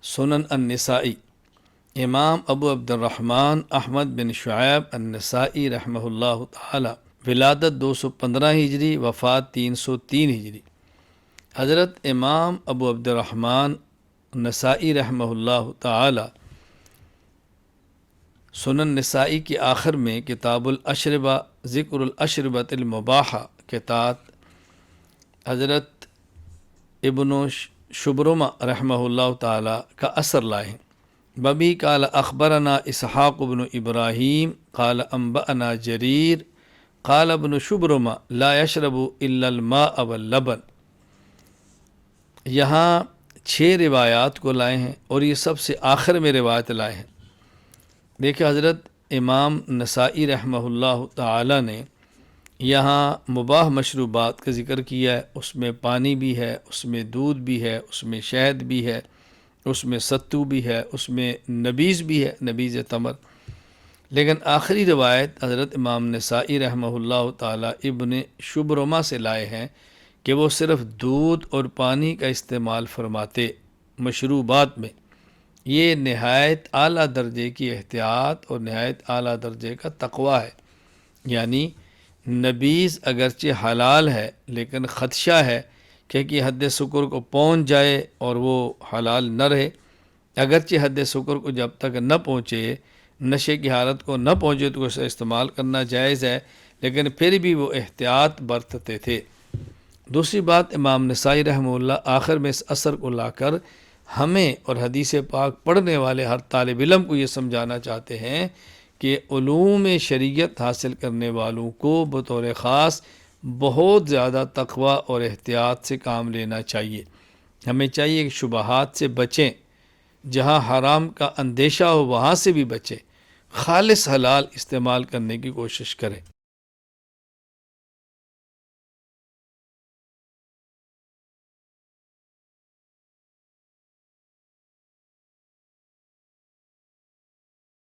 سنن النسائی، امام ابو عبد الرحمن احمد بن شعیب النسائی رحمہ اللہ تعالی، ولادت 215 ہجری، وفات 303 ہجری۔ حضرت امام ابو عبد الرحمن نسائی رحمہ اللہ تعالی سنن نسائی کے آخر میں کتاب الاشربہ، ذکر الاشربۃ المباحہ کے تحت حضرت ابن شبرمہ رحمہ اللہ تعالی کا اثر لائے ہیں۔ ببی قال اخبرنا اسحاق بن ابراہیم قال انبأنا جریر قال ابن شبرمہ لا یشرب الا الماء واللبن۔ یہاں 6 روایات کو لائے ہیں اور یہ سب سے آخر میں روایت لائے ہیں۔ دیکھیں حضرت امام نسائی رحمہ اللہ تعالی نے یہاں مباح مشروبات کا ذکر کیا ہے، اس میں پانی بھی ہے، اس میں دودھ بھی ہے، اس میں شہد بھی ہے، اس میں ستو بھی ہے، اس میں نبیذ بھی ہے، نبیذ تمر۔ لیکن آخری روایت حضرت امام نسائی رحمہ اللہ تعالی ابن شبرمہ سے لائے ہیں کہ وہ صرف دودھ اور پانی کا استعمال فرماتے مشروبات میں۔ یہ نہایت اعلیٰ درجے کی احتیاط اور نہایت اعلیٰ درجے کا تقوی ہے۔ یعنی نبیذ اگرچہ حلال ہے لیکن خدشہ ہے کہ حد سکر کو پہنچ جائے اور وہ حلال نہ رہے۔ اگرچہ حد سکر کو جب تک نہ پہنچے، نشے کی حالت کو نہ پہنچے تو اسے استعمال کرنا جائز ہے، لیکن پھر بھی وہ احتیاط برتتے تھے۔ دوسری بات، امام نسائی رحمہ اللہ آخر میں اس اثر کو لا کر ہمیں اور حدیث پاک پڑھنے والے ہر طالب علم کو یہ سمجھانا چاہتے ہیں کہ علوم شریعت حاصل کرنے والوں کو بطور خاص بہت زیادہ تقوی اور احتیاط سے کام لینا چاہیے۔ ہمیں چاہیے کہ شبہات سے بچیں، جہاں حرام کا اندیشہ ہو وہاں سے بھی بچیں، خالص حلال استعمال کرنے کی کوشش کریں۔